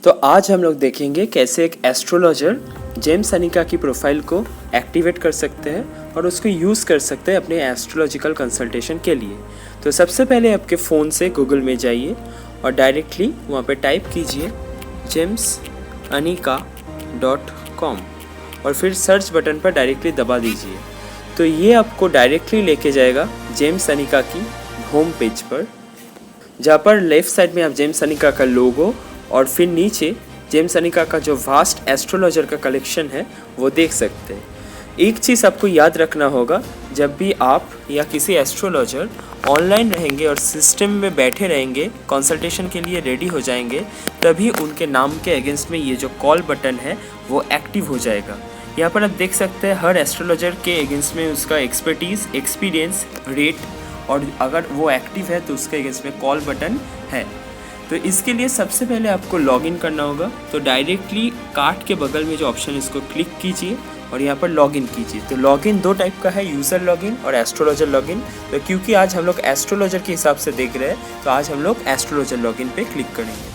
तो आज हम लोग देखेंगे कैसे एक एस्ट्रोलॉजर जेम्स अनिका की प्रोफाइल को एक्टिवेट कर सकते हैं और उसको यूज़ कर सकते हैं अपने एस्ट्रोलॉजिकल कंसल्टेशन के लिए। तो सबसे पहले आपके फ़ोन से गूगल में जाइए और डायरेक्टली वहाँ पे टाइप कीजिए jamesanika.com और फिर सर्च बटन पर डायरेक्टली दबा दीजिए। तो ये आपको डायरेक्टली लेके जाएगा जेम्स अनिका की होम पेज पर, जहाँ पर लेफ़्ट साइड में आप जेम्स अनिका का लोगो और फिर नीचे जेम्स अनिका का जो वास्ट एस्ट्रोलॉजर का कलेक्शन है वो देख सकते हैं। एक चीज़ आपको याद रखना होगा, जब भी आप या किसी एस्ट्रोलॉजर ऑनलाइन रहेंगे और सिस्टम में बैठे रहेंगे, कंसल्टेशन के लिए रेडी हो जाएंगे, तभी उनके नाम के अगेंस्ट में ये जो कॉल बटन है वो एक्टिव हो जाएगा। यहाँ पर आप देख सकते हैं हर एस्ट्रोलॉजर के अगेंस्ट में उसका एक्सपर्टीज़, एक्सपीरियंस, रेट और अगर वो एक्टिव है तो उसके अगेंस्ट में कॉल बटन है। तो इसके लिए सबसे पहले आपको लॉगिन करना होगा। तो डायरेक्टली कार्ट के बगल में जो ऑप्शन है इसको क्लिक कीजिए और यहाँ पर लॉगिन कीजिए। तो लॉगिन दो टाइप का है, यूज़र लॉगिन और एस्ट्रोलॉजर लॉगिन। तो क्योंकि आज हम लोग एस्ट्रोलॉजर के हिसाब से देख रहे हैं तो आज हम लोग एस्ट्रोलॉजर लॉगिन पे क्लिक करेंगे।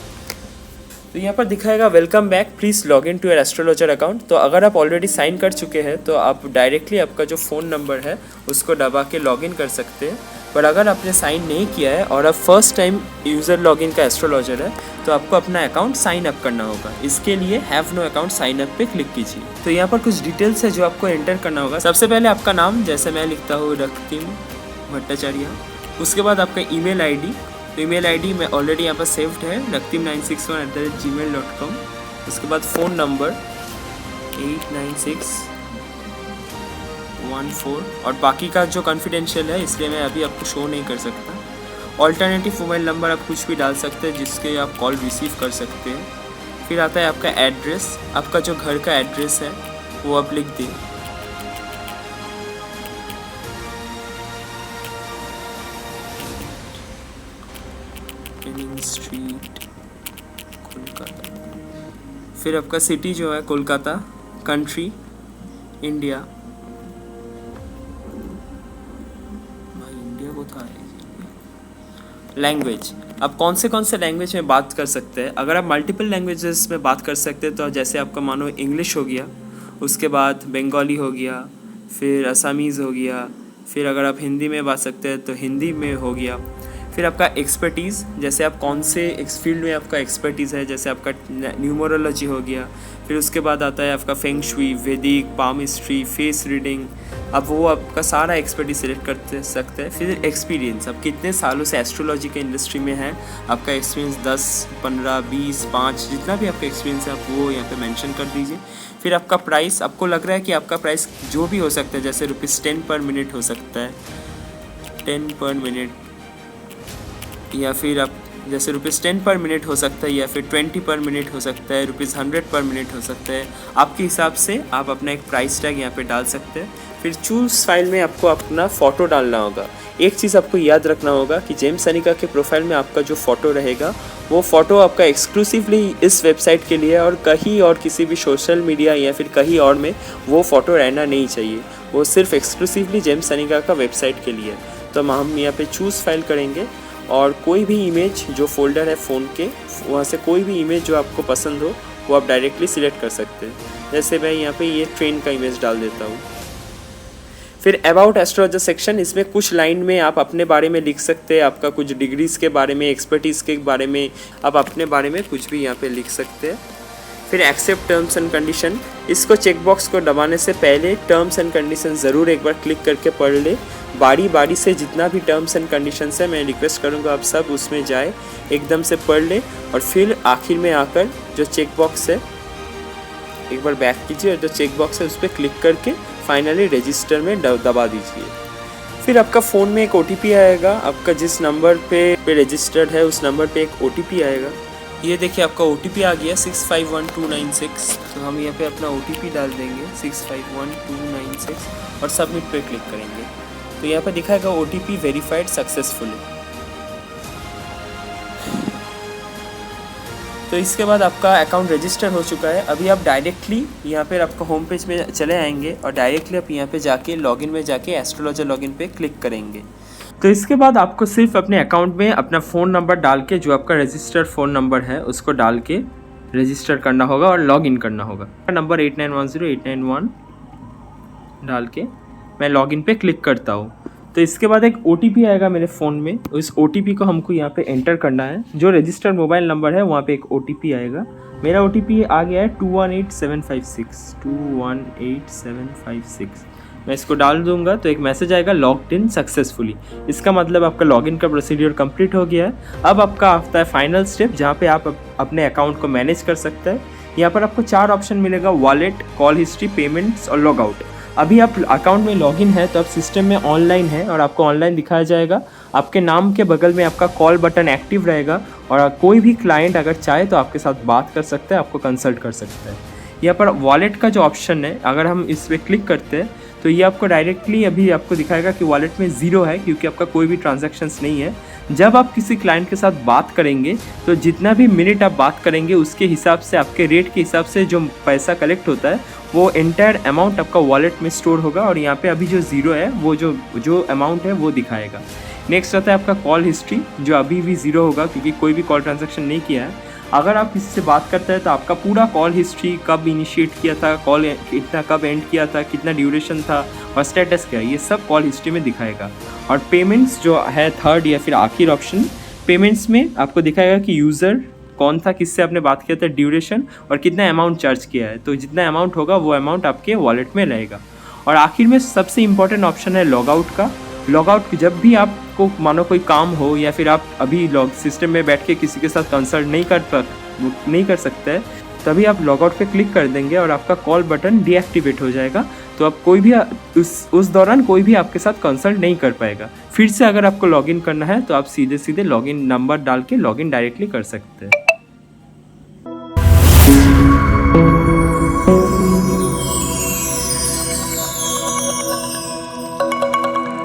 तो यहाँ पर दिखाएगा welcome back, please log in to your astrologer account. तो अगर आप ऑलरेडी साइन कर चुके हैं तो आप डायरेक्टली आपका जो फ़ोन नंबर है उसको दबा के लॉगिन कर सकते हैं। पर अगर आपने साइन नहीं किया है और आप फर्स्ट टाइम यूज़र लॉगिन का एस्ट्रोलॉजर है तो आपको अपना अकाउंट साइन अप करना होगा। इसके लिए have no account sign up पे क्लिक कीजिए। तो यहाँ पर कुछ डिटेल्स है जो आपको एंटर करना होगा। सबसे पहले आपका नाम, जैसे मैं लिखता हूँ रक्तिम भट्टाचार्य। उसके बाद आपका ईमेल आईडी। तो ईमेल आईडी में ऑलरेडी यहाँ पर सेव्ड है, raktim961@gmail.com। उसके बाद फ़ोन नंबर 89614 और बाकी का जो कॉन्फिडेंशियल है इसलिए मैं अभी आपको शो नहीं कर सकता। ऑल्टरनेटिव मोबाइल नंबर आप कुछ भी डाल सकते हैं जिसके आप कॉल रिसीव कर सकते हैं। फिर आता है आपका एड्रेस, आपका जो घर का एड्रेस है वो आप लिख दें। स्ट्रीट कोलकाता। फिर आपका सिटी जो है कोलकाता, कंट्री इंडिया। भाई इंडिया को था। लैंग्वेज, आप कौन से लैंग्वेज में बात कर सकते हैं। अगर आप मल्टीपल लैंग्वेजेस में बात कर सकते हैं तो जैसे आपका मानो इंग्लिश हो गया, उसके बाद बंगाली हो गया, फिर असमीज़ हो गया, फिर अगर आप हिंदी में बात सकते हैं तो हिंदी में हो गया। फिर आपका एक्सपर्टीज़, जैसे आप कौन से फील्ड में आपका एक्सपर्टीज़ है, जैसे आपका न्यूमरोलॉजी हो गया। फिर उसके बाद आता है आपका फेंग शुई, वैदिक, पामिस्ट्री, फेस रीडिंग। अब वो आपका सारा एक्सपर्टीज सिलेक्ट कर सकते हैं। फिर एक्सपीरियंस, आप कितने सालों से एस्ट्रोलॉजी के इंडस्ट्री में है, आपका एक्सपीरियंस 10, 15, 20, 5 जितना भी आपका एक्सपीरियंस है आप वो यहाँ पे मेंशन कर दीजिए। फिर आपका प्राइस, आपको लग रहा है कि आपका प्राइस जो भी हो सकता है, जैसे ₹10 पर मिनट हो सकता है, 10 पर मिनट, या फिर आप जैसे ₹10 पर मिनट हो सकता है, या फिर 20 पर मिनट हो सकता है, ₹100 पर मिनट हो सकता है। आपके हिसाब से आप अपना एक प्राइस टैग यहाँ पे डाल सकते हैं। फिर चूज़ फाइल में आपको अपना फ़ोटो डालना होगा। एक चीज़ आपको याद रखना होगा कि जेम्स अनिका के प्रोफाइल में आपका जो फ़ोटो रहेगा वो फ़ोटो आपका एक्सक्लूसिवली इस वेबसाइट के लिए और कहीं और किसी भी सोशल मीडिया या फिर कहीं और में वो फ़ोटो रहना नहीं चाहिए। वो सिर्फ एक्सक्लूसिवली जेम्स अनिका का वेबसाइट के लिए। तो हम यहाँ पे चूज़ फाइल करेंगे और कोई भी इमेज जो फोल्डर है फ़ोन के, वहाँ से कोई भी इमेज जो आपको पसंद हो वो आप डायरेक्टली सिलेक्ट कर सकते हैं। जैसे मैं यहाँ पे ये ट्रेन का इमेज डाल देता हूँ। फिर अबाउट एस्ट्रोलॉजर सेक्शन, इसमें कुछ लाइन में आप अपने बारे में लिख सकते हैं, आपका कुछ डिग्रीज़ के बारे में, एक्सपर्टीज़ के बारे में, आप अपने बारे में कुछ भी यहाँ पे लिख सकते हैं। फिर एक्सेप्ट टर्म्स एंड कंडीशन, इसको चेकबॉक्स को दबाने से पहले टर्म्स एंड कंडीशन ज़रूर एक बार क्लिक करके पढ़ ले। बारी से जितना भी टर्म्स एंड कंडीशंस है मैं रिक्वेस्ट करूँगा आप सब उसमें जाए, एकदम से पढ़ ले और फिर आखिर में आकर जो चेकबॉक्स है एक बार बैक कीजिए और जो चेकबॉक्स है उस पर क्लिक करके फाइनली रजिस्टर में दबा दीजिए। फिर आपका फ़ोन में एक OTP आएगा, आपका जिस नंबर पे रजिस्टर्ड है उस नंबर पे एक OTP आएगा। ये देखिए आपका OTP आ गया 651296। तो हम यहाँ पे अपना OTP डाल देंगे 651296 और सबमिट पे क्लिक करेंगे। तो यहाँ पर दिखाएगा OTP वेरीफाइड सक्सेसफुली। तो इसके बाद आपका अकाउंट रजिस्टर हो चुका है। अभी आप डायरेक्टली यहाँ पर आपका होम पेज में चले आएंगे और डायरेक्टली आप यहाँ पे जाके लॉगिन में जाके एस्ट्रोलॉजर लॉगिन पे क्लिक करेंगे। तो इसके बाद आपको सिर्फ अपने अकाउंट में अपना फ़ोन नंबर डाल के, जो आपका रजिस्टर्ड फ़ोन नंबर है उसको डाल के रजिस्टर करना होगा और लॉग इन करना होगा। नंबर 89108911 डाल के मैं लॉगिन पे क्लिक करता हूँ। तो इसके बाद एक OTP आएगा मेरे फ़ोन में, उस OTP को हमको यहाँ पे एंटर करना है। जो रजिस्टर्ड मोबाइल नंबर है वहाँ पे एक OTP आएगा। मेरा OTP आ गया है 218756 218756। मैं इसको डाल दूंगा तो एक मैसेज आएगा लॉग्ड इन सक्सेसफुली। इसका मतलब आपका लॉगिन का प्रोसीड्यूर कंप्लीट हो गया है। अब आपका आता है फाइनल स्टेप, जहाँ पे आप अपने अकाउंट को मैनेज कर सकते हैं। यहाँ पर आपको 4 ऑप्शन मिलेगा, वॉलेट, कॉल हिस्ट्री, पेमेंट्स और लॉग आउट। अभी आप अकाउंट में लॉगिन है तो आप सिस्टम में ऑनलाइन है और आपको ऑनलाइन दिखाया जाएगा। आपके नाम के बगल में आपका कॉल बटन एक्टिव रहेगा और कोई भी क्लाइंट अगर चाहे तो आपके साथ बात कर सकता है, आपको कंसल्ट कर सकता है। यहाँ पर वॉलेट का जो ऑप्शन है, अगर हम इस पर क्लिक करते हैं तो ये आपको डायरेक्टली अभी आपको दिखाएगा कि वॉलेट में 0 है, क्योंकि आपका कोई भी ट्रांजैक्शंस नहीं है। जब आप किसी क्लाइंट के साथ बात करेंगे तो जितना भी मिनट आप बात करेंगे उसके हिसाब से, आपके रेट के हिसाब से जो पैसा कलेक्ट होता है वो एंटायर अमाउंट आपका वॉलेट में स्टोर होगा और यहाँ पे अभी जो 0 है वो जो अमाउंट है वो दिखाएगा। नेक्स्ट आता है आपका कॉल हिस्ट्री, जो अभी भी 0 होगा क्योंकि कोई भी कॉल ट्रांजैक्शन नहीं किया है। अगर आप किसी से बात करते हैं तो आपका पूरा कॉल हिस्ट्री, कब इनिशिएट किया था कॉल, कितना कब एंड किया था, कितना ड्यूरेशन था और स्टेटस क्या है, ये सब कॉल हिस्ट्री में दिखाएगा। और पेमेंट्स जो है थर्ड या फिर आखिर ऑप्शन, पेमेंट्स में आपको दिखाएगा कि यूज़र कौन था, किससे आपने बात किया था, ड्यूरेशन और कितना अमाउंट चार्ज किया है। तो जितना अमाउंट होगा वो अमाउंट आपके वॉलेट में रहेगा। और आखिर में सबसे इंपॉर्टेंट ऑप्शन है लॉग आउट का। लॉग आउट जब भी आपको मानो कोई काम हो या फिर आप अभी सिस्टम में बैठ के किसी के साथ कंसल्ट नहीं कर सकते, तभी आप लॉग आउट पे क्लिक कर देंगे और आपका कॉल बटन डीएक्टिवेट हो जाएगा। तो आप कोई भी उस दौरान कोई भी आपके साथ कंसल्ट नहीं कर पाएगा। फिर से अगर आपको लॉगिन करना है तो आप सीधे लॉगिन नंबर डाल के लॉगिन डायरेक्टली कर सकते हैं।